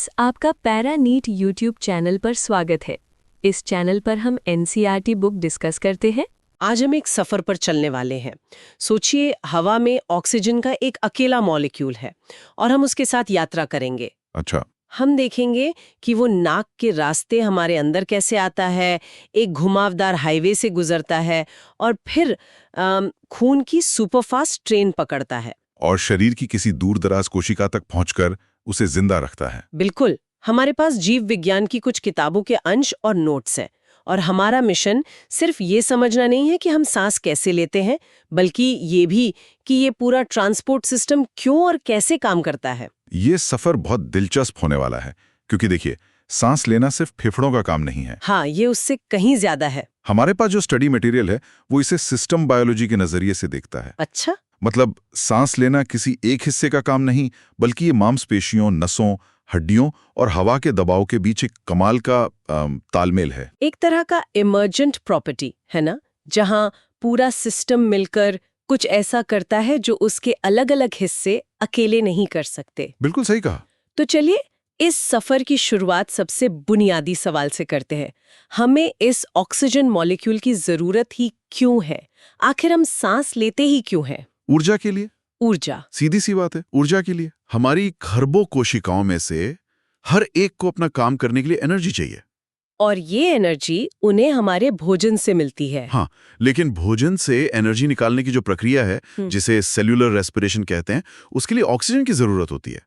Students, आपका para NEET YouTube channel पर स्वागत है। इस चैनल पर हम एनसीईआरटी बुक डिस्कस करते हैं। आज हम एक सफर पर चलने वाले हैं। सोचिए, हवा में ऑक्सीजन का एक अकेला मॉलिक्यूल है और हम उसके साथ यात्रा करेंगे। अच्छा। हम देखेंगे कि वो नाक के रास्ते हमारे अंदर कैसे आता है, एक घुमावदार हाईवे से गुजरता है और फिर खून की सुपरफास्ट ट्रेन पकड़ता है और शरीर की किसी दूर दराज कोशिका तक पहुंचकर उसे जिंदा रखता है। बिल्कुल। हमारे पास जीव विज्ञान की कुछ किताबों के अंश और नोट्स हैं और हमारा मिशन सिर्फ ये समझना नहीं है कि हम सांस कैसे लेते हैं, बल्कि ये भी कि ये पूरा ट्रांसपोर्ट सिस्टम क्यों और कैसे काम करता है। ये सफर बहुत दिलचस्प होने वाला है, क्योंकि देखिए, सांस लेना सिर्फ फेफड़ों का काम नहीं है। हाँ, ये उससे कहीं ज्यादा है। हमारे पास जो स्टडी मटेरियल है वो इसे सिस्टम बायोलॉजी के नजरिए से देखता है। अच्छा। मतलब सांस लेना किसी एक हिस्से का काम नहीं, बल्कि ये मांसपेशियों, नसों, हड्डियों और हवा के दबाव के बीच एक कमाल का तालमेल है। एक तरह का इमर्जेंट प्रॉपर्टी है ना, जहां पूरा सिस्टम मिलकर कुछ ऐसा करता है जो उसके अलग-अलग हिस्से अकेले नहीं कर सकते। बिल्कुल सही कहा। तो चलिए इस सफर की शुरुआत सबसे बुनियादी सवाल से करते हैं। हमें इस ऑक्सीजन मॉलिक्यूल की जरूरत ही क्यों है? आखिर हम सांस लेते ही क्यों हैं? ऊर्जा के लिए। ऊर्जा। सीधी सी बात है, ऊर्जा के लिए। हमारी खरबों कोशिकाओं में से हर एक को अपना काम करने के लिए एनर्जी चाहिए। और ये एनर्जी उन्हें हमारे भोजन से मिलती है। हाँ, लेकिन भोजन से एनर्जी निकालने की जो प्रक्रिया है, जिसे सेल्यूलर रेस्पिरेशन कहते हैं, उसके लिए ऑक्सीजन की जरूरत होती है।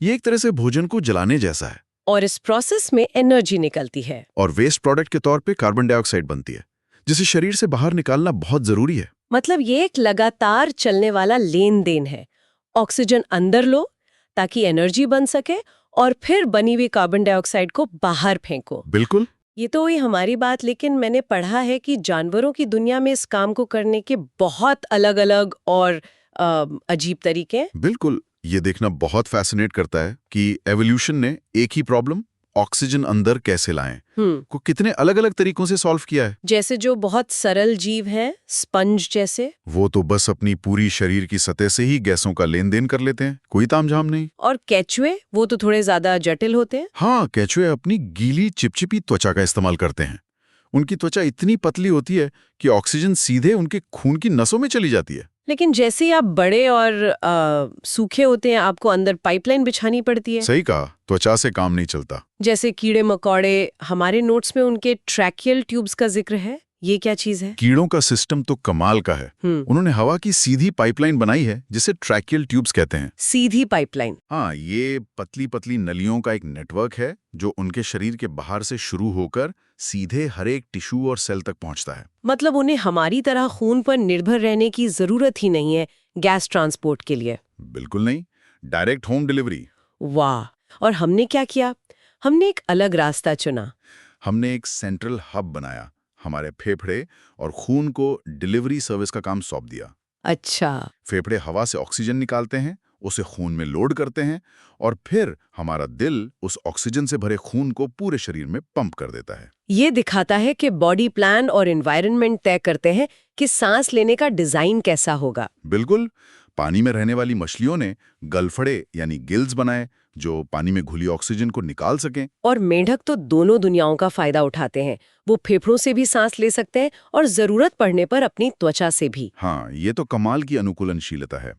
ये एक तरह से भोजन को जलाने जैसा है। और इस प्रोसेस में एनर्जी निकलती है और वेस्ट प्रोडक्ट के तौर पे कार्बन डाइऑक्साइड बनती है, जिसे शरीर से बाहर निकालना बहुत जरूरी है। मतलब ये एक लगातार चलने वाला लेन देन है। ऑक्सीजन अंदर लो ताकि एनर्जी बन सके और फिर बनी हुई कार्बन डाइऑक्साइड को बाहर फेंको। बिल्कुल। ये तो हुई हमारी बात, लेकिन मैंने पढ़ा है कि जानवरों की दुनिया में इस काम को करने के बहुत अलग-अलग और अजीब तरीके हैं। बिल्कुल। ये देखना बहुत फैसिनेट करता है कि एवोल्यूशन ने एक ही प्रॉब्लम, ऑक्सीजन अंदर कैसे लाएं, को कितने अलग-अलग तरीकों से सॉल्व किया है। जैसे जो बहुत सरल जीव हैं, स्पंज जैसे, वो तो बस अपनी पूरी शरीर की सतह से ही गैसों का लेन देन कर लेते हैं, कोई तामझाम नहीं। और केचुए, वो तो थोड़े ज्यादा जटिल होते हैं। हाँ, केचुए अपनी गीली चिपचिपी त्वचा का इस्तेमाल करते हैं। उनकी त्वचा इतनी पतली होती है कि ऑक्सीजन सीधे उनके खून की नसों में चली जाती है। लेकिन जैसे ही आप बड़े और सूखे होते हैं, आपको अंदर पाइपलाइन बिछानी पड़ती है। सही कहा, त्वचा से काम नहीं चलता। जैसे कीड़े मकोड़े, हमारे नोट्स में उनके ट्रैकियल ट्यूब्स का जिक्र है। ये क्या चीज है? कीड़ों का सिस्टम तो कमाल का है। उन्होंने हवा की सीधी पाइपलाइन बनाई है, जिसे ट्रैकियल ट्यूब्स कहते हैं। सीधी पाइपलाइन? हाँ, ये पतली पतली नलियों का एक नेटवर्क है जो उनके शरीर के बाहर से शुरू होकर सीधे हर एक टिश्यू और सेल तक पहुंचता है। मतलब उन्हें हमारी तरह खून पर निर्भर रहने की जरूरत ही नहीं है गैस ट्रांसपोर्ट के लिए। बिल्कुल नहीं, डायरेक्ट होम डिलीवरी। वाह! और हमने क्या किया? हमने एक अलग रास्ता चुना। हमने एक सेंट्रल हब बनाया, हमारे फेफड़े और खून को डिलीवरी सर्विस का काम सौंप दिया। अच्छा। फेफड़े हवा से ऑक्सीजन निकालते हैं, उसे खून में लोड करते हैं और फिर हमारा दिल उस ऑक्सीजन से भरे खून को पूरे शरीर में पंप कर देता है। ये दिखाता है कि बॉडी प्लान और एनवायरनमेंट तय करते हैं कि सांस लेने का डिजाइन कैसा होगा। बिल्कुल। पानी में रहने वाली मछलियों ने गलफड़े यानी गिल्स बनाए जो पानी में घुली ऑक्सीजन को निकाल सकें। और मेंढक तो दोनों दुनियाओं का फायदा उठाते हैं। वो फेफड़ों से भी सांस ले सकते हैं और जरूरत पड़ने पर अपनी त्वचा से भी। हाँ, ये तो कमाल की अनुकूलनशीलता है।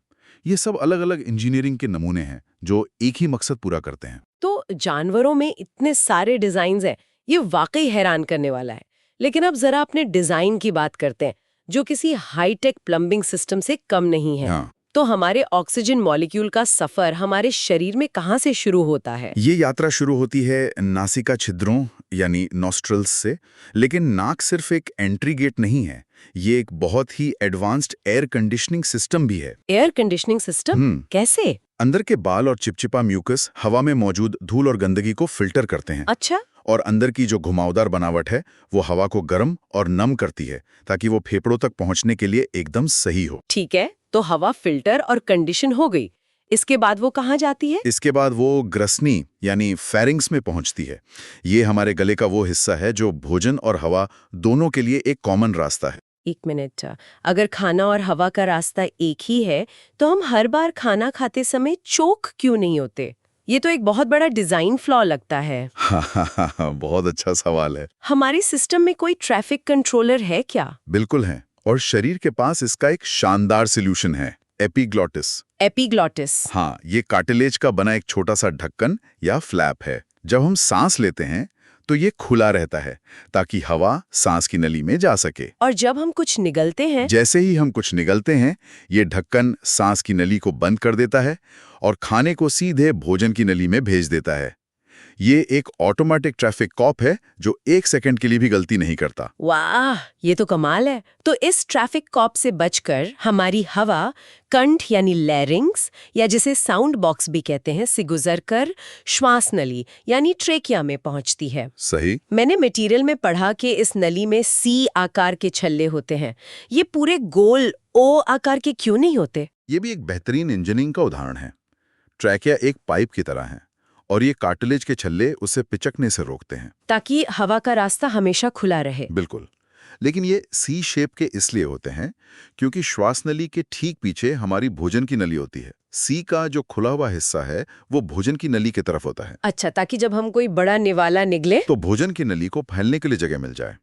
ये सब अलग अलग इंजीनियरिंग के नमूने हैं जो एक ही मकसद पूरा करते हैं। तो जानवरों में इतने सारे डिजाइन हैं, ये वाकई हैरान करने वाला है। लेकिन अब जरा अपने डिजाइन की बात करते हैं, जो किसी हाईटेक प्लम्बिंग सिस्टम से कम नहीं है। हाँ। तो हमारे ऑक्सीजन मॉलिक्यूल का सफर हमारे शरीर में कहाँ से शुरू होता है? ये यात्रा शुरू होती है नासिका छिद्रों यानी नॉस्ट्रल्स से, लेकिन नाक सिर्फ एक एंट्री गेट नहीं है, ये एक बहुत ही एडवांस्ड एयर कंडीशनिंग सिस्टम भी है। Air conditioning system? कैसे? अंदर के बाल और चिपचिपा म्यूकस हवा में मौजूद धूल और गंदगी को फिल्टर करते हैं। अच्छा। और अंदर की जो घुमावदार बनावट है वो हवा को गर्म और नम करती है ताकि वो फेफड़ों तक पहुंचने के लिए एकदम सही हो। ठीक है, तो हवा फिल्टर और कंडीशन हो गई। इसके बाद वो कहाँ जाती है? इसके बाद वो ग्रसनी यानी फेरिंग्स में पहुंचती है। ये हमारे गले का वो हिस्सा है जो भोजन और हवा दोनों के लिए एक कॉमन रास्ता है। एक मिनट, अगर खाना और हवा का रास्ता एक ही है, तो हम हर बार खाना खाते समय चोक क्यों नहीं होते? ये तो एक बहुत बड़ा डिजाइन फ्लॉ लगता है। हाँ, बहुत अच्छा सवाल है। हमारे सिस्टम में कोई ट्रैफिक कंट्रोलर है क्या? बिल्कुल है, और शरीर के पास इसका एक शानदार सॉल्यूशन है, एपिग्लॉटिस। एपिग्लॉटिस। हाँ, ये कार्टिलेज का बना एक छोटा सा ढक्कन या फ्लैप है। जब हम सांस लेते हैं तो ये खुला रहता है ताकि हवा सांस की नली में जा सके। और जब हम कुछ निगलते हैं? जैसे ही हम कुछ निगलते हैं, ये ढक्कन सांस की नली को बंद कर देता है और खाने को सीधे भोजन की नली में भेज देता है। ये एक ऑटोमेटिक ट्रैफिक कॉप है जो 1 सेकंड के लिए भी गलती नहीं करता। वाह, ये तो कमाल है। तो इस ट्रैफिक कॉप से बचकर हमारी हवा कंठ यानी लैरिंग्स या जिसे साउंड बॉक्स भी कहते हैं से गुजरकर श्वास नली यानी ट्रेकिया में पहुंचती है। सही। मैंने मटेरियल में पढ़ा कि इस नली में सी आकार के छल्ले होते हैं। ये पूरे गोल ओ आकार के क्यों नहीं होते? ये भी एक बेहतरीन इंजीनियरिंग का उदाहरण है। ट्रैकिया एक पाइप की तरह है और ये कार्टिलेज के छल्ले उसे पिचकने से रोकते हैं, ताकि हवा का रास्ता हमेशा खुला रहे। बिल्कुल। लेकिन ये सी शेप के इसलिए होते हैं क्योंकि श्वास नली के ठीक पीछे हमारी भोजन की नली होती है। सी का जो खुला हुआ हिस्सा है वो भोजन की नली की तरफ होता है। अच्छा, ताकि जब हम कोई बड़ा निवाला निगले तो भोजन की नली को फैलने के लिए जगह मिल जाए।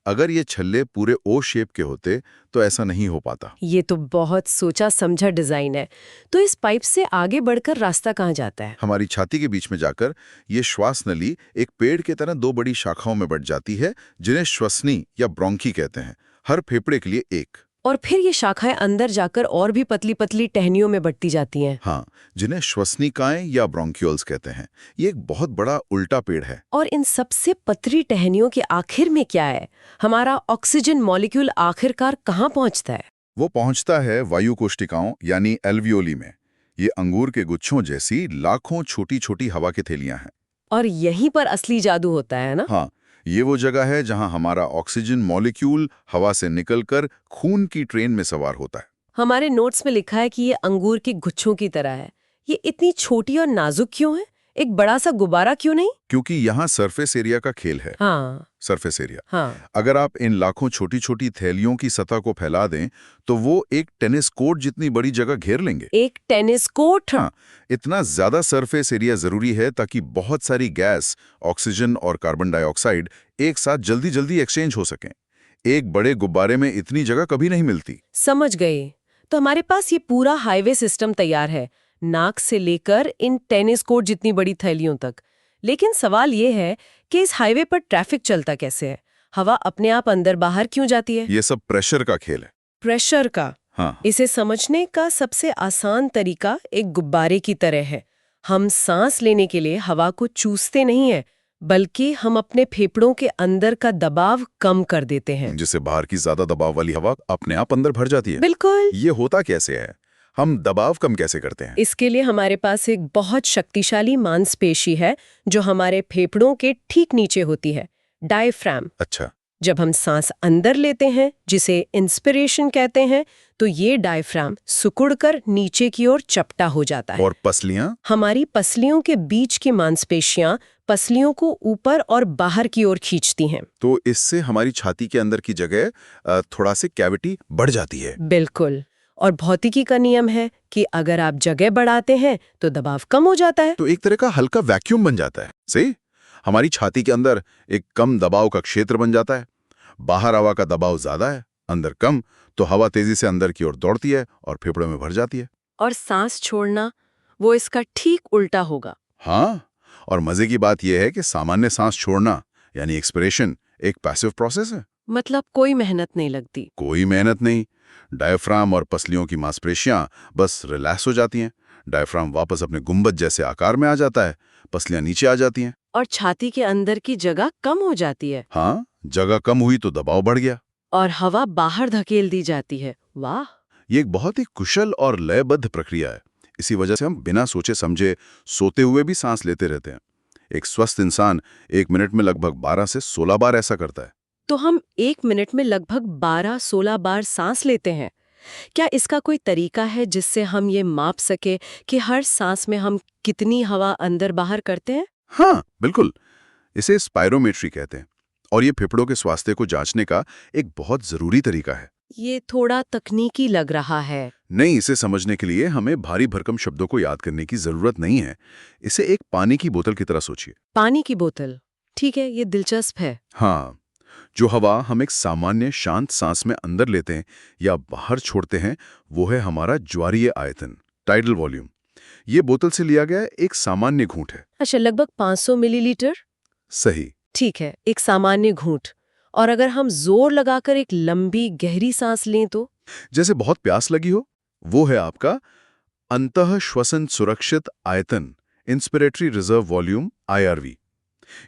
अगर ये छल्ले पूरे ओ शेप के होते तो ऐसा नहीं हो पाता। ये तो बहुत सोचा समझा डिजाइन है। तो इस पाइप से आगे बढ़कर रास्ता कहाँ जाता है? हमारी छाती के बीच में जाकर ये श्वास नली एक पेड़ की तरह 2 बड़ी शाखाओं में बंट जाती है, जिन्हें श्वसनी या ब्रोंकी कहते हैं। हर फेफड़े के लिए एक। और फिर ये शाखाएं अंदर जाकर और भी पतली पतली टहनियों में बंटती जाती हैं। हाँ, जिन्हें श्वसनिकाएं या ब्रोंक्यूल्स कहते हैं। ये एक बहुत बड़ा उल्टा पेड़ है। और इन सबसे पतली टहनियों के आखिर में क्या है? हमारा ऑक्सीजन मॉलिक्यूल आखिरकार कहाँ पहुंचता है? वो पहुंचता है वायु कोशिकाओं यानी एल्वियोली में। ये अंगूर के गुच्छों जैसी लाखों छोटी छोटी हवा की थैलियां हैं। और यहीं पर असली जादू होता है ना? हाँ, ये वो जगह है जहां हमारा ऑक्सीजन मॉलिक्यूल हवा से निकलकर खून की ट्रेन में सवार होता है। हमारे नोट्स में लिखा है कि ये अंगूर के गुच्छों की तरह है। ये इतनी छोटी और नाजुक क्यों है? एक बड़ा सा गुब्बारा क्यों नहीं? क्योंकि यहाँ सरफेस एरिया का खेल है। हाँ। Surface area. हाँ। अगर आप इन लाखों छोटी छोटी थैलियों की सतह को फैला दें तो वो एक टेनिस कोर्ट जितनी बड़ी जगह घेर लेंगे। एक टेनिस कोर्ट? हाँ, इतना ज्यादा सरफेस एरिया जरूरी है ताकि बहुत सारी गैस, ऑक्सीजन और कार्बन डाइऑक्साइड एक साथ जल्दी जल्दी एक्सचेंज हो सकें। एक बड़े गुब्बारे में इतनी जगह कभी नहीं मिलती। समझ गए। तो हमारे पास ये पूरा हाईवे सिस्टम तैयार है, नाक से लेकर इन टेनिस कोर्ट जितनी बड़ी थैलियों तक। लेकिन सवाल ये है कि इस हाईवे पर ट्रैफिक चलता कैसे है? हवा अपने आप अंदर बाहर क्यों जाती है? ये सब प्रेशर का खेल है। प्रेशर का? हाँ। इसे समझने का सबसे आसान तरीका एक गुब्बारे की तरह है। हम सांस लेने के लिए हवा को चूसते नहीं है, बल्कि हम अपने फेफड़ों के अंदर का दबाव कम कर देते हैं, जिससे बाहर की ज्यादा दबाव वाली हवा अपने आप अंदर भर जाती है। बिल्कुल। ये होता कैसे है? हम दबाव कम कैसे करते हैं? इसके लिए हमारे पास एक बहुत शक्तिशाली मांसपेशी है जो हमारे फेफड़ों के ठीक नीचे होती है, डायफ्राम। अच्छा। जब हम सांस अंदर लेते हैं, जिसे इंस्पिरेशन कहते हैं, तो ये डायफ्राम सिकुड़कर नीचे की ओर चपटा हो जाता है। और पसलियां? हमारी पसलियों के बीच की मांसपेशियां पसलियों को ऊपर और बाहर की ओर खींचती हैं। तो इससे हमारी छाती के अंदर की जगह थोड़ा सी कैविटी बढ़ जाती है। बिल्कुल। और भौतिकी का नियम है कि अगर आप जगह बढ़ाते हैं तो दबाव कम हो जाता है। तो एक तरह का हल्का वैक्यूम बन जाता है। सही। हमारी छाती के अंदर एक कम दबाव का क्षेत्र बन जाता है। बाहर हवा का दबाव ज्यादा है, अंदर कम, तो हवा तेजी से अंदर की ओर दौड़ती है और फेफड़ों में भर जाती है। और सांस छोड़ना, वो इसका ठीक उल्टा होगा। हाँ, और मजे की बात यह है कि सामान्य सांस छोड़ना यानी एक्सपिरेशन एक पैसिव प्रोसेस है। मतलब कोई मेहनत नहीं लगती। कोई मेहनत नहीं। डायफ्राम और पसलियों की मांसपेशियां बस रिलैक्स हो जाती हैं। डायफ्राम वापस अपने गुंबद जैसे आकार में आ जाता है, पसलियां नीचे आ जाती हैं और छाती के अंदर की जगह कम हो जाती है। हाँ, जगह कम हुई तो दबाव बढ़ गया और हवा बाहर धकेल दी जाती है। वाह, ये एक बहुत ही कुशल और लयबद्ध प्रक्रिया है। इसी वजह से हम बिना सोचे समझे सोते हुए भी सांस लेते रहते हैं। एक स्वस्थ इंसान 1 मिनट में लगभग 12 से 16 बार ऐसा करता है। तो हम 1 मिनट में लगभग 12-16 बार सांस लेते हैं। क्या इसका कोई तरीका है जिससे हम ये माप सके कि हर सांस में हम कितनी हवा अंदर बाहर करते हैं? हाँ, बिल्कुल। इसे स्पायरोमेट्री कहते हैं और ये फेफड़ों के स्वास्थ्य को जांचने का एक बहुत जरूरी तरीका है। ये थोड़ा तकनीकी लग रहा है। नहीं, इसे समझने के लिए हमें भारी भरकम शब्दों को याद करने की जरूरत नहीं है। इसे एक पानी की बोतल की तरह सोचिए। पानी की बोतल, ठीक है, ये दिलचस्प है। हाँ, जो हवा हम एक सामान्य शांत सांस में अंदर लेते हैं या बाहर छोड़ते हैं, वो है हमारा ज्वारीय आयतन, टाइडल वॉल्यूम। ये बोतल से लिया गया एक सामान्य घूंट है। अच्छा, लगभग 500 मिलीलीटर। सही। ठीक है, एक सामान्य घूंट। और अगर हम जोर लगाकर एक लंबी गहरी सांस लें तो? जैसे बहुत प्यास लगी हो, वो है आपका अंतः श्वसन सुरक्षित आयतन, इंस्पिरेटरी रिजर्व वॉल्यूम, IRV।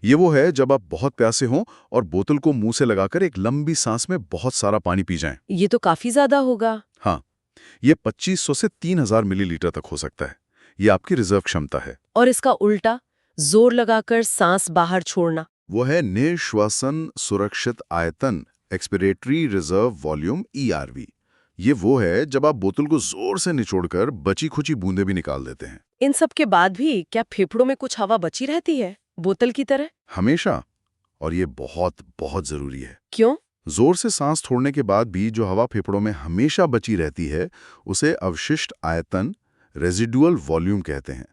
ये वो है जब आप बहुत प्यासे हों और बोतल को मुंह से लगाकर एक लंबी सांस में बहुत सारा पानी पी जाएं। ये तो काफी ज्यादा होगा। हाँ, ये 2500 से 3000 मिलीलीटर तक हो सकता है। ये आपकी रिजर्व क्षमता है। और इसका उल्टा, जोर लगाकर सांस बाहर छोड़ना? वो है निश्वसन सुरक्षित आयतन, एक्सपिरेटरी रिजर्व वॉल्यूम, ERV। ये वो है जब आप बोतल को जोर से निचोड़कर बची खुची बूंदें भी निकाल देते हैं। इन सब के बाद भी क्या फेफड़ों में कुछ हवा बची रहती है, बोतल की तरह? हमेशा। और ये बहुत बहुत जरूरी है। क्यों? जोर से सांस छोड़ने के बाद भी जो हवा फेफड़ों में हमेशा बची रहती है, उसे अवशिष्ट आयतन, रेजिडुअल वॉल्यूम कहते हैं।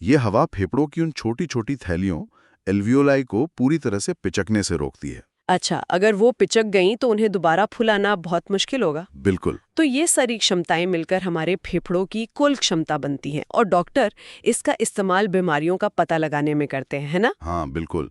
ये हवा फेफड़ों की उन छोटी छोटी थैलियों, एल्वियोलाई को पूरी तरह से पिचकने से रोकती है। अच्छा, अगर वो पिचक गईं तो उन्हें दोबारा फुलाना बहुत मुश्किल होगा। बिल्कुल। तो ये सारी क्षमताएं मिलकर हमारे फेफड़ों की कुल क्षमता बनती हैं और डॉक्टर इसका इस्तेमाल बीमारियों का पता लगाने में करते हैं, है ना? हाँ, बिल्कुल।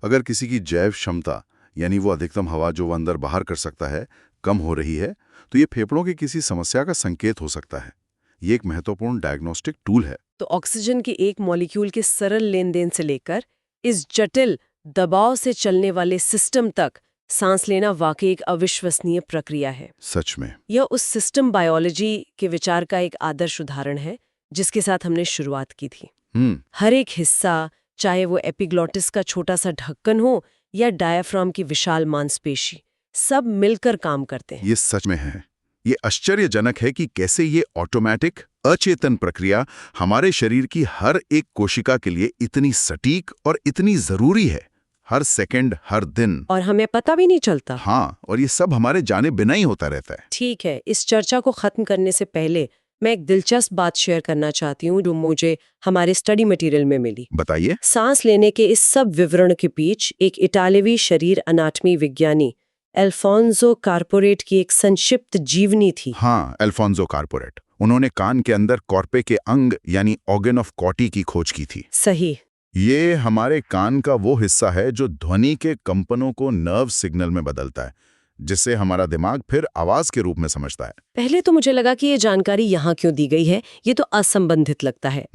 अगर किसी की जैव क्षमता, यानी वो अधिकतम हवा जो वो अंदर बाहर कर सकता है, कम हो रही है, तो ये फेफड़ों की किसी समस्या का संकेत हो सकता है। ये एक महत्वपूर्ण डायग्नोस्टिक टूल है। तो ऑक्सीजन के एक मॉलिक्यूल के सरल लेन देन से लेकर इस जटिल दबाव से चलने वाले सिस्टम तक सांस लेना वाकई एक अविश्वसनीय प्रक्रिया है। सच में। यह उस सिस्टम बायोलॉजी के विचार का एक आदर्श उदाहरण है जिसके साथ हमने शुरुआत की थी। हर एक हिस्सा, चाहे वो एपिग्लॉटिस का छोटा सा ढक्कन हो या डायाफ्राम की विशाल मांसपेशी, सब मिलकर काम करते हैं। ये सच में है। ये आश्चर्यजनक है कि कैसे ये ऑटोमेटिक, अचेतन प्रक्रिया हमारे शरीर की हर एक कोशिका के लिए इतनी सटीक और इतनी जरूरी है, हर सेकंड, हर दिन। और हमें पता भी नहीं चलता। हाँ, और ये सब हमारे जाने बिना ही होता रहता है। ठीक है, इस चर्चा को खत्म करने से पहले मैं एक दिलचस्प बात शेयर करना चाहती हूँ जो मुझे हमारे स्टडी मटेरियल में मिली। बताइए। सांस लेने के इस सब विवरण के पीछे एक इटालवी शरीर अनाटमी विज्ञानी अल्फोंसो कारपोरेट की एक संक्षिप्त जीवनी थी। हाँ, अल्फोंसो कारपोरेट। उन्होंने कान के अंदर कॉर्पे के अंग यानी ऑर्गन ऑफ कॉटी की खोज की थी। सही। ये हमारे कान का वो हिस्सा है जो ध्वनि के कंपनों को नर्व सिग्नल में बदलता है, जिससे हमारा दिमाग फिर आवाज के रूप में समझता है। पहले तो मुझे लगा कि ये जानकारी यहाँ क्यों दी गई है, ये तो असंबंधित लगता है।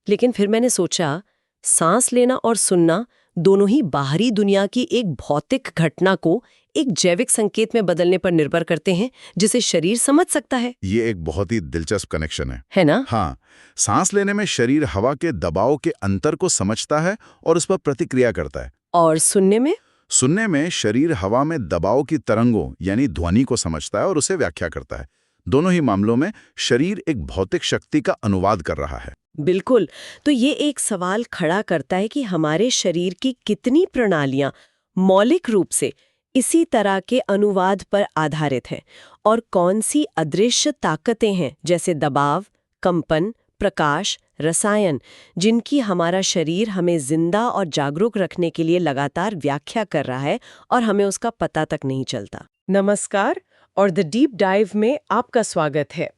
लेकिन फिर मैंने सोचा, सांस लेना और सुनना दोनों ही बाहरी दुनिया की एक भौतिक घटना को एक जैविक संकेत में बदलने पर निर्भर करते हैं जिसे शरीर समझ सकता है। ये एक बहुत ही दिलचस्प कनेक्शन है ना? हाँ, सांस लेने में शरीर हवा के दबाव के अंतर को समझता है और उस पर प्रतिक्रिया करता है। और सुनने में शरीर हवा में दबाव की तरंगों यानी ध्वनि को समझता है और उसे व्याख्या करता है। दोनों ही मामलों में शरीर एक भौतिक शक्ति का अनुवाद कर रहा है। बिल्कुल। तो ये एक सवाल खड़ा करता है कि हमारे शरीर की कितनी प्रणालियां मौलिक रूप से इसी तरह के अनुवाद पर आधारित हैं और कौन सी अदृश्य ताकतें हैं जैसे दबाव, कंपन, प्रकाश, रसायन, जिनकी हमारा शरीर हमें जिंदा और जागरूक रखने के लिए लगातार व्याख्या कर रहा है और हमें उसका पता तक नहीं चलता। नमस्कार और द डीप डाइव में आपका स्वागत है।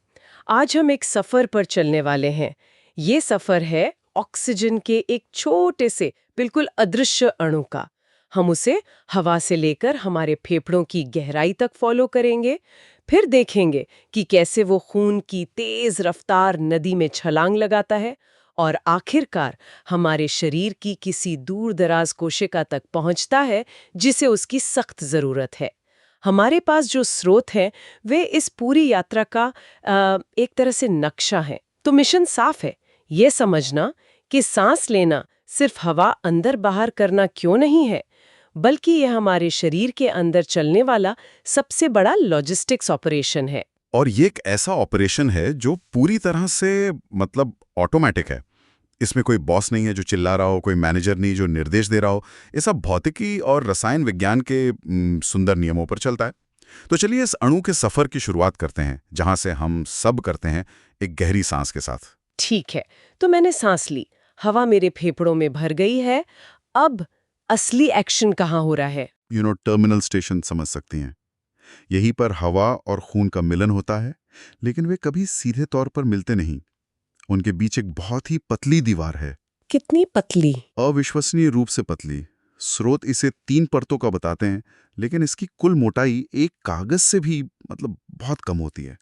आज हम एक सफर पर चलने वाले हैं। ये सफर है ऑक्सीजन के एक छोटे से बिल्कुल अदृश्य अणु का। हम उसे हवा से लेकर हमारे फेफड़ों की गहराई तक फॉलो करेंगे, फिर देखेंगे कि कैसे वो खून की तेज रफ्तार नदी में छलांग लगाता है और आखिरकार हमारे शरीर की किसी दूर दराज कोशिका तक पहुंचता है जिसे उसकी सख्त जरूरत है। हमारे पास जो स्रोत हैं वे इस पूरी यात्रा का एक तरह से नक्शा है। तो मिशन साफ है, ये समझना कि सांस लेना सिर्फ हवा अंदर बाहर करना क्यों नहीं है, बल्कि यह हमारे शरीर के अंदर चलने वाला सबसे बड़ा लॉजिस्टिक्स ऑपरेशन है। और ये एक ऐसा ऑपरेशन है जो पूरी तरह से मतलब ऑटोमेटिक है। इसमें कोई बॉस नहीं है जो चिल्ला रहा हो, कोई मैनेजर नहीं जो निर्देश दे रहा हो। ये सब भौतिकी और रसायन विज्ञान के सुंदर नियमों पर चलता है। तो चलिए इस अणु के सफर की शुरुआत करते हैं, जहां से हम सब करते हैं एक गहरी सांस के साथ। ठीक है, तो मैंने सांस ली, हवा मेरे फेफड़ों में भर गई है। अब असली एक्शन कहाँ हो रहा है? टर्मिनल स्टेशन समझ सकती हैं। यहीं पर हवा और खून का मिलन होता है, लेकिन वे कभी सीधे तौर पर मिलते नहीं। उनके बीच एक बहुत ही पतली दीवार है। कितनी पतली? अविश्वसनीय रूप से पतली। स्रोत इसे 3 परतों का बताते हैं, लेकिन इसकी कुल मोटाई एक कागज से भी बहुत कम होती है।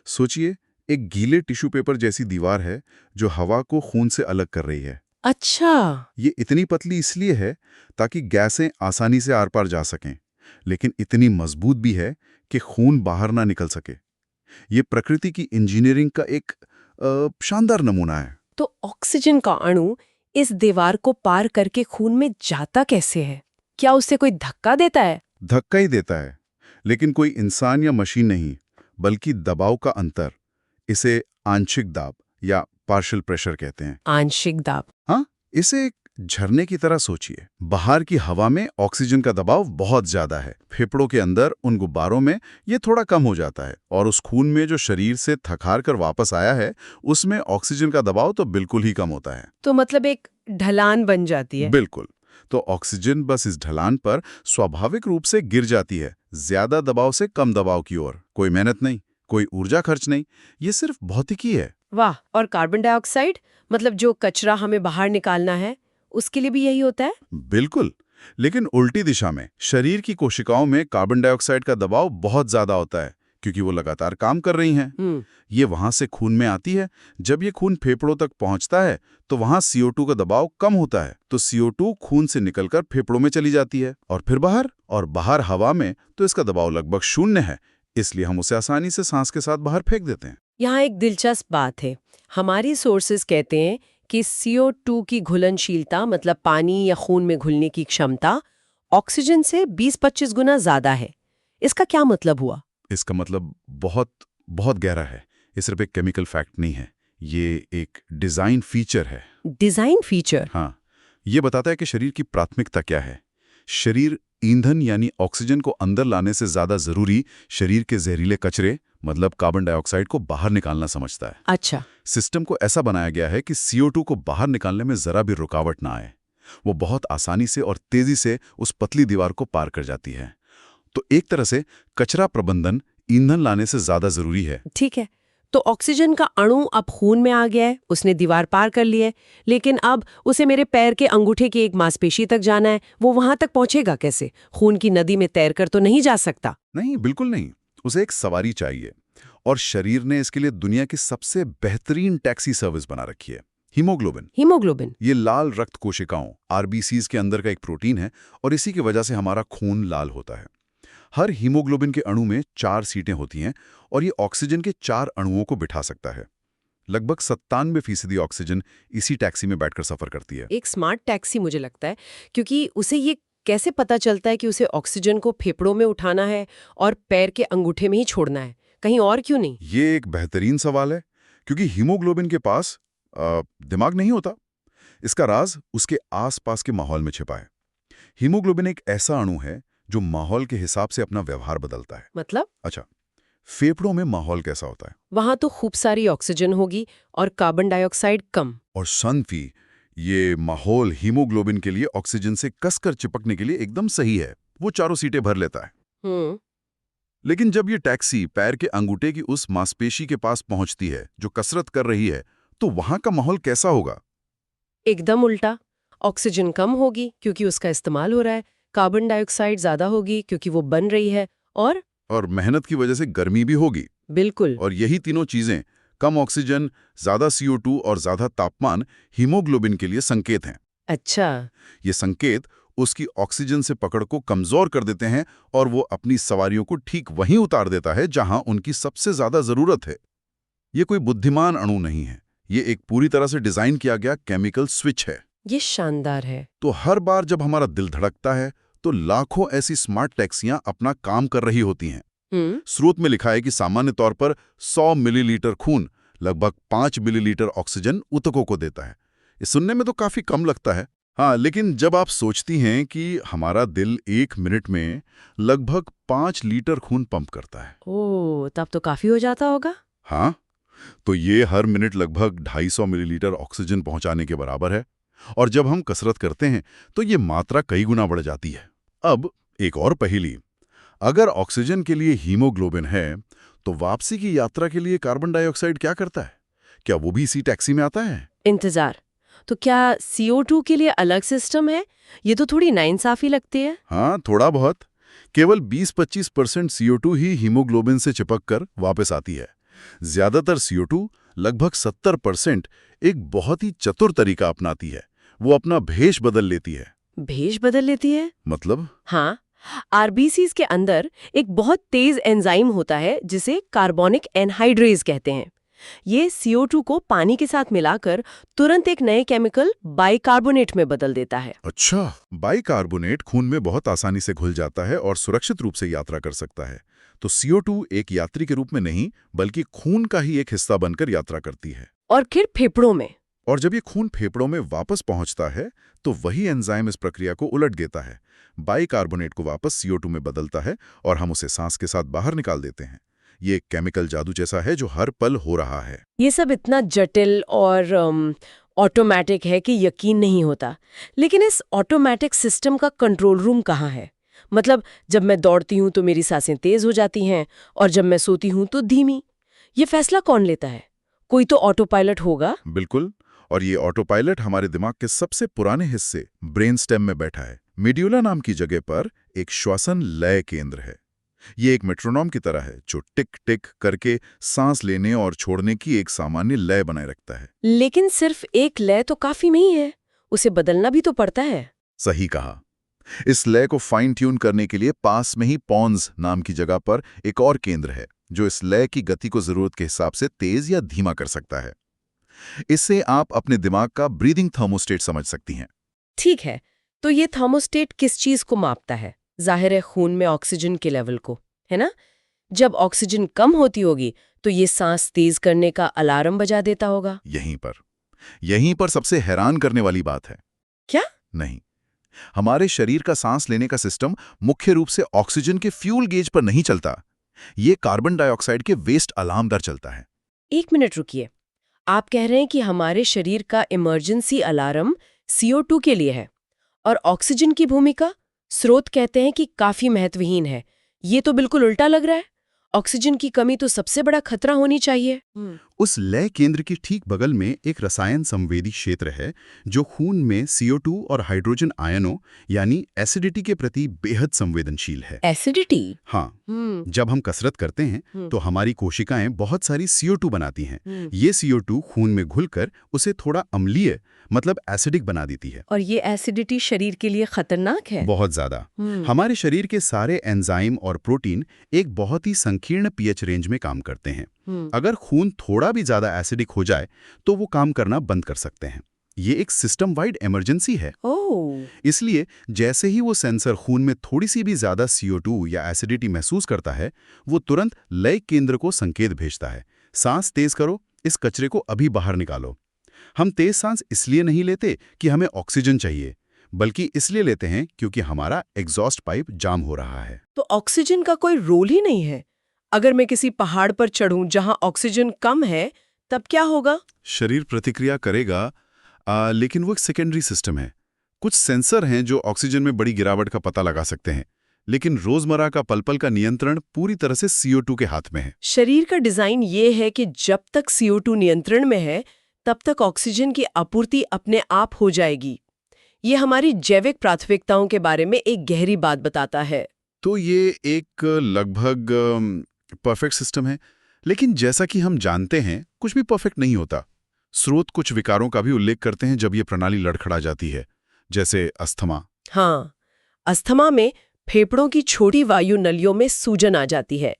सोचिए, एक गीले टिश्यू पेपर जैसी दीवार है जो हवा को खून से अलग कर रही है। अच्छा। ये इतनी पतली इसलिए है ताकि गैसें आसानी से आर पार जा सकें, लेकिन इतनी मजबूत भी है कि खून बाहर ना निकल सके। ये प्रकृति की इंजीनियरिंग का एक शानदार नमूना है। तो ऑक्सीजन का अणु इस दीवार को पार करके खून में जाता कैसे है? क्या उससे कोई धक्का देता है? धक्का ही देता है, लेकिन कोई इंसान या मशीन नहीं, बल्कि दबाव का अंतर। इसे आंशिक दाब या पार्शियल प्रेशर कहते हैं। आंशिक दाब? हाँ, इसे एक झरने की तरह सोचिए। बाहर की हवा में ऑक्सीजन का दबाव बहुत ज्यादा है, फेफड़ों के अंदर उन गुब्बारों में ये थोड़ा कम हो जाता है, और उस खून में जो शरीर से थक-हार कर वापस आया है, उसमें ऑक्सीजन का दबाव तो बिल्कुल ही कम होता है। तो मतलब एक ढलान बन जाती है। बिल्कुल। तो ऑक्सीजन बस इस ढलान पर स्वाभाविक रूप से गिर जाती है, ज्यादा दबाव से कम दबाव की ओर। कोई मेहनत नहीं, कोई ऊर्जा खर्च नहीं, ये सिर्फ भौतिकी है। वाह। और कार्बन डाइऑक्साइड, मतलब जो कचरा हमें बाहर निकालना है, उसके लिए भी यही होता है? बिल्कुल, लेकिन उल्टी दिशा में। शरीर की कोशिकाओं में कार्बन डाइऑक्साइड का दबाव बहुत ज्यादा होता है, क्योंकि वो लगातार काम कर रही हैं। ये वहां से खून में आती है। जब ये खून फेफड़ों तक पहुंचता है तो वहां CO2 का दबाव कम होता है, तो CO2 खून से निकलकर फेफड़ों में चली जाती है और फिर बाहर हवा में तो इसका दबाव लगभग 0 है। इसलिए हम उसे आसानी से सांस के साथ बाहर फेंक देते हैं। यहाँ एक दिलचस्प बात है। हमारी सोर्सेज कहते हैं कि CO2 की घुलनशीलता, मतलब पानी या खून में घुलने की क्षमता, ऑक्सीजन से 20-25 गुना ज्यादा है। इसका क्या मतलब हुआ? इसका मतलब बहुत बहुत गहरा है। ये सिर्फ एक केमिकल फैक्ट नहीं है, ये एक डिजाइन फीचर है। Design feature? हाँ, ये बताता है कि शरीर की प्राथमिकता क्या है। शरीर ईंधन यानी ऑक्सीजन को अंदर लाने से ज्यादा जरूरी शरीर के जहरीले कचरे, मतलब कार्बन डाइऑक्साइड को बाहर निकालना समझता है। अच्छा। सिस्टम को ऐसा बनाया गया है कि CO2 को बाहर निकालने में जरा भी रुकावट ना आए। वो बहुत आसानी से और तेजी से उस पतली दीवार को पार कर जाती है। तो एक तरह से कचरा प्रबंधन ईंधन लाने से ज्यादा जरूरी है। ठीक है, तो ऑक्सीजन का अणु अब खून में आ गया है, उसने दीवार पार कर ली है, लेकिन अब उसे मेरे पैर के अंगूठे की एक मांसपेशी तक जाना है। वो वहां तक पहुंचेगा कैसे? खून की नदी में तैरकर तो नहीं जा सकता। नहीं, बिल्कुल नहीं। उसे एक सवारी चाहिए, और शरीर ने इसके लिए दुनिया की सबसे बेहतरीन टैक्सी सर्विस बना रखी है, हीमोग्लोबिन। हीमोग्लोबिन? ये लाल रक्त कोशिकाओं RBCs के अंदर का एक प्रोटीन है, और इसी की वजह से हमारा खून लाल होता है। हर हीमोग्लोबिन के अणु में 4 सीटें होती हैं, और ये ऑक्सीजन के 4 अणुओं को बिठा सकता है। लगभग 97% ऑक्सीजन इसी टैक्सी में बैठकर सफर करती है। एक स्मार्ट टैक्सी मुझे लगता है, क्योंकि उसे ये कैसे पता चलता है कि उसे ऑक्सीजन को फेफड़ों में उठाना है और पैर के अंगूठे में ही छोड़ना है, कहीं और क्यों नहीं? ये एक बेहतरीन सवाल है, क्योंकि हीमोग्लोबिन के पास दिमाग नहीं होता। इसका राज उसके आसपास के माहौल में छिपा है। हीमोग्लोबिन एक ऐसा अणु है जो माहौल के हिसाब से अपना व्यवहार बदलता है। मतलब? अच्छा, फेफड़ों में माहौल कैसा होता है? वहां तो खूब सारी ऑक्सीजन होगी और कार्बन डाइऑक्साइड कम। और सनफी, ये माहौल हीमोग्लोबिन के लिए ऑक्सीजन से कसकर चिपकने के लिए एकदम सही है। वो 4 सीटें भर लेता है। लेकिन जब ये टैक्सी पैर के अंगूठे की उस मांसपेशी के पास पहुंचती है जो कसरत कर रही है, तो वहां का माहौल कैसा होगा? एकदम उल्टा। ऑक्सीजन कम होगी क्योंकि उसका इस्तेमाल हो रहा है, कार्बन डाइऑक्साइड ज्यादा होगी क्योंकि वो बन रही है, और मेहनत की वजह से गर्मी भी होगी। बिल्कुल। और यही तीनों चीजें, कम ऑक्सीजन, ज्यादा CO2 और ज्यादा तापमान, हीमोग्लोबिन के लिए संकेत हैं। अच्छा। ये संकेत उसकी ऑक्सीजन से पकड़ को कमजोर कर देते हैं, और वो अपनी सवारियों को ठीक वहीं उतार देता है जहां उनकी सबसे ज्यादा जरूरत है। ये कोई बुद्धिमान अणु नहीं है, ये एक पूरी तरह से डिजाइन किया गया केमिकल स्विच है। ये शानदार है। तो हर बार जब हमारा दिल धड़कता है, तो लाखों ऐसी स्मार्ट टैक्सियां अपना काम कर रही होती हैं। स्रोत में लिखा है कि सामान्य तौर पर 100 मिलीलीटर खून लगभग 5 मिलीलीटर ऑक्सीजन ऊतकों को देता है। ये सुनने में तो काफी कम लगता है, हाँ, लेकिन जब आप सोचती हैं कि हमारा दिल 1 मिनट में लगभग 5 लीटर खून पंप करता है। ओह, तब तो काफी हो जाता होगा। हाँ, तो ये हर मिनट लगभग 250 मिलीलीटर ऑक्सीजन पहुंचाने के बराबर है। और जब हम कसरत करते हैं तो ये मात्रा कई गुना बढ़ जाती है। अब एक और पहेली, अगर ऑक्सीजन के लिए हीमोग्लोबिन है, तो वापसी की यात्रा के लिए कार्बन डाइऑक्साइड क्या करता है? क्या वो भी इसी टैक्सी में आता है? इंतजार। तो क्या CO2 के लिए अलग सिस्टम है? ये तो थोड़ी नाइंसाफी लगती है। हाँ, थोड़ा बहुत। केवल 20-25% CO2 ही हीमोग्लोबिन से चिपक कर वापस आती है। ज्यादातर CO2, लगभग 70%, एक बहुत ही चतुर तरीका अपनाती है। वो अपना भेष बदल लेती है। भेष बदल लेती है? मतलब? हाँ, RBCs के अंदर एक बहुत तेज एंजाइम होता है जिसे कार्बोनिक एनहाइड्रेज कहते हैं। ये CO2 को पानी के साथ मिलाकर तुरंत एक नए केमिकल बाइकार्बोनेट में बदल देता है। अच्छा, बाइकार्बोनेट खून में बहुत आसानी से घुल जाता है और सुरक्षित रूप से यात्रा कर सकता है। तो CO2 एक यात्री के रूप में नहीं, बल्कि खून का ही एक हिस्सा बनकर यात्रा करती है। और फिर फेफड़ों में। और जब ये खून फेफड़ों में वापस पहुंचता है, तो वही एंजाइम इस प्रक्रिया को उलट देता है। बाइकार्बोनेट को वापस CO2 में बदलता है और हम उसे सांस के साथ बाहर निकाल देते हैं। ये एक केमिकल जादू जैसा है जो हर पल हो रहा है। ये सब इतना जटिल और ऑटोमेटिक है कि यकीन नहीं होता। लेकिन इस ऑटोमेटिक सिस्टम का कंट्रोल रूम कहाँ है? मतलब जब मैं दौड़ती हूँ तो मेरी सांसें तेज हो जाती हैं और जब मैं सोती हूँ तो धीमी। ये फैसला कौन लेता है? कोई तो ऑटो पायलट होगा। बिल्कुल। और ये ऑटो पायलट हमारे दिमाग के सबसे पुराने हिस्से ब्रेन स्टेम में बैठा है। मेड्यूला नाम की जगह पर एक श्वसन लय केंद्र है। ये एक मेट्रोनॉम की तरह है जो टिक टिक करके सांस लेने और छोड़ने की एक सामान्य लय बनाए रखता है। लेकिन सिर्फ एक लय तो काफी नहीं है, उसे बदलना भी तो पड़ता है। सही कहा। इस लय को फाइन ट्यून करने के लिए पास में ही पॉन्स नाम की जगह पर एक और केंद्र है जो इस लय की गति को जरूरत के हिसाब से तेज या धीमा कर सकता है। इससे आप अपने दिमाग का ब्रीदिंग थर्मोस्टेट समझ सकती हैं। ठीक है, तो ये थर्मोस्टेट किस चीज को मापता है? जाहिर है खून में ऑक्सीजन के लेवल को, है ना? जब ऑक्सीजन कम होती होगी तो ये सांस तेज करने का अलार्म बजा देता होगा। यहीं पर सबसे हैरान करने वाली बात है। क्या? नहीं, हमारे शरीर का सांस लेने का सिस्टम मुख्य रूप से ऑक्सीजन के फ्यूल गेज पर नहीं चलता। ये कार्बन डाइऑक्साइड के वेस्ट अलार्म पर चलता है। 1 मिनट रुकिए। आप कह रहे हैं कि हमारे शरीर का इमरजेंसी अलार्म CO2 के लिए है और ऑक्सीजन की भूमिका, स्रोत कहते हैं कि काफी महत्वहीन है। ये तो बिल्कुल उल्टा लग रहा है। ऑक्सीजन की कमी तो सबसे बड़ा खतरा होनी चाहिए। उस लय केंद्र के ठीक बगल में एक रसायन संवेदी क्षेत्र है जो खून में CO2 और हाइड्रोजन आयनों यानी एसिडिटी के प्रति बेहद संवेदनशील है। एसिडिटी? हाँ, जब हम कसरत करते हैं तो हमारी कोशिकाएं बहुत सारी CO2 बनाती हैं। ये CO2 खून में घुलकर उसे थोड़ा अम्लीय मतलब एसिडिक बना देती है। और ये एसिडिटी शरीर के लिए खतरनाक है? बहुत ज्यादा। हमारे शरीर के सारे एंजाइम और प्रोटीन एक बहुत ही संकीर्ण pH रेंज में काम करते हैं। अगर खून थोड़ा भी ज्यादा एसिडिक हो जाए तो वो काम करना बंद कर सकते हैं। ये एक सिस्टम वाइड इमरजेंसी है। इसलिए जैसे ही वो सेंसर खून में थोड़ी सी भी ज्यादा CO2 या एसिडिटी महसूस करता है, वो तुरंत लय केंद्र को संकेत भेजता है, सांस तेज करो, इस कचरे को अभी बाहर निकालो। हम तेज सांस इसलिए नहीं लेते कि हमें ऑक्सीजन चाहिए, बल्कि इसलिए लेते हैं क्योंकि हमारा एग्जॉस्ट पाइप जाम हो रहा है। तो ऑक्सीजन का कोई रोल ही नहीं है? अगर मैं किसी पहाड़ पर चढ़ूं जहां ऑक्सीजन कम है, तब क्या होगा? शरीर प्रतिक्रिया करेगा, लेकिन वो एक सेकेंडरी सिस्टम है। कुछ सेंसर हैं जो ऑक्सीजन में बड़ी गिरावट का पता लगा सकते हैं, लेकिन रोजमर्रा का पल-पल का नियंत्रण पूरी तरह से CO2 के हाथ में है। शरीर का डिजाइन ये है कि जब तक CO2 नियंत्रण में है, तब तक ऑक्सीजन की आपूर्ति अपने आप हो जाएगी। ये हमारी जैविक प्राथमिकताओं के बारे में एक गहरी बात बताता है। तो ये एक लगभग परफेक्ट सिस्टम है, लेकिन जैसा कि हम जानते हैं, कुछ भी परफेक्ट नहीं होता। स्रोत कुछ विकारों का भी उल्लेख करते हैं जब ये प्रणाली लड़खड़ा जाती है, जैसे अस्थमा। हाँ, अस्थमा में फेफड़ों की छोटी वायु नलियों में सूजन आ जाती है।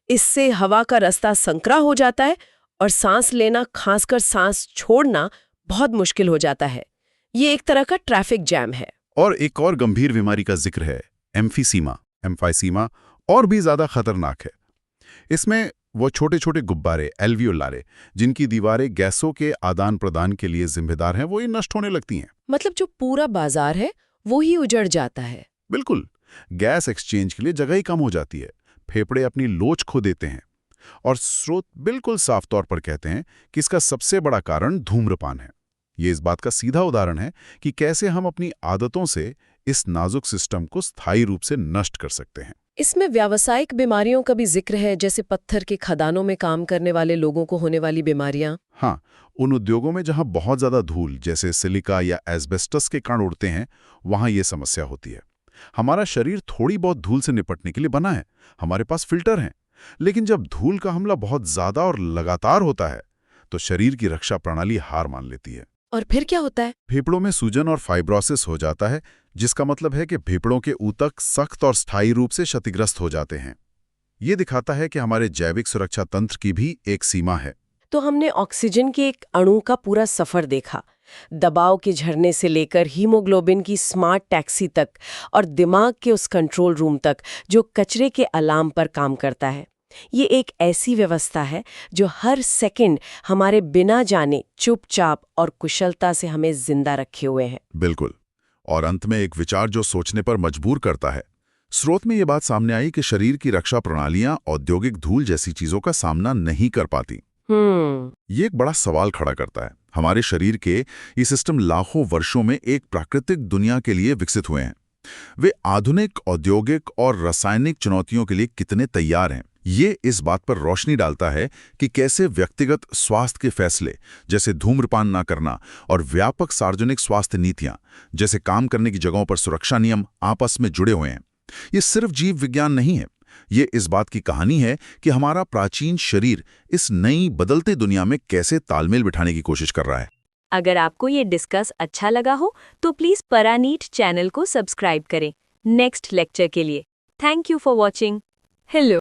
इससे हवा का रास्ता संकरा हो जाता है और सांस लेना, खासकर सांस छोड़ना बहुत मुश्किल हो जाता है। ये एक तरह का ट्रैफिक जैम है। और एक और गंभीर बीमारी का जिक्र है, एम्फीसीमा। और भी ज्यादा खतरनाक है। इसमें वो छोटे छोटे गुब्बारे एल्वियोलारे जिनकी दीवारें गैसों के आदान प्रदान के लिए जिम्मेदार हैं, वो ही नष्ट होने लगती हैं। मतलब जो पूरा बाजार है वो ही उजड़ जाता है। बिल्कुल, गैस एक्सचेंज के लिए जगह ही कम हो जाती है, फेफड़े अपनी लोच खो देते हैं। और स्रोत बिल्कुल साफ तौर पर कहते हैं कि इसका सबसे बड़ा कारण धूम्रपान है। ये इस बात का सीधा उदाहरण है कि कैसे हम अपनी आदतों से इस नाजुक सिस्टम को स्थायी रूप से नष्ट कर सकते हैं। इसमें व्यावसायिक बीमारियों का भी जिक्र है, जैसे पत्थर के खदानों में काम करने वाले लोगों को होने वाली बीमारियां। हाँ, उन उद्योगों में जहां बहुत ज्यादा धूल जैसे सिलिका या एस्बेस्टस के कण उड़ते हैं, वहां ये समस्या होती है। हमारा शरीर थोड़ी बहुत धूल से निपटने के लिए बना है, हमारे पास फिल्टर हैं, लेकिन जब धूल का हमला बहुत ज्यादा और लगातार होता है तो शरीर की रक्षा प्रणाली हार मान लेती है। और फिर क्या होता है? फेफड़ों में सूजन और फाइब्रोसिस हो जाता है, जिसका मतलब है कि फेफड़ों के ऊतक सख्त और स्थायी रूप से क्षतिग्रस्त हो जाते हैं। ये दिखाता है कि हमारे जैविक सुरक्षा तंत्र की भी एक सीमा है। तो हमने ऑक्सीजन के एक अणु का पूरा सफर देखा, दबाव के झरने से लेकर हीमोग्लोबिन की स्मार्ट टैक्सी तक, और दिमाग के उस कंट्रोल रूम तक जो कचरे के अलार्म पर काम करता है। ये एक ऐसी व्यवस्था है जो हर सेकंड हमारे बिना जाने चुपचाप और कुशलता से हमें जिंदा रखे हुए है। बिल्कुल। और अंत में एक विचार जो सोचने पर मजबूर करता है। स्रोत में ये बात सामने आई कि शरीर की रक्षा प्रणालियां औद्योगिक धूल जैसी चीजों का सामना नहीं कर पाती। ये एक बड़ा सवाल खड़ा करता है। हमारे शरीर के ये सिस्टम लाखों वर्षों में एक प्राकृतिक दुनिया के लिए विकसित हुए हैं। वे आधुनिक औद्योगिक और रासायनिक चुनौतियों के लिए कितने तैयार हैं, ये इस बात पर रोशनी डालता है कि कैसे व्यक्तिगत स्वास्थ्य के फैसले जैसे धूम्रपान ना करना और व्यापक सार्वजनिक स्वास्थ्य नीतियां जैसे काम करने की जगहों पर सुरक्षा नियम आपस में जुड़े हुए हैं। ये सिर्फ जीव विज्ञान नहीं है, ये इस बात की कहानी है कि हमारा प्राचीन शरीर इस नई बदलते दुनिया में कैसे तालमेल बिठाने की कोशिश कर रहा है। अगर आपको ये डिस्कस अच्छा लगा हो तो प्लीज परानीट चैनल को सब्सक्राइब करें नेक्स्ट लेक्चर के लिए। Thank you for watching. Hello.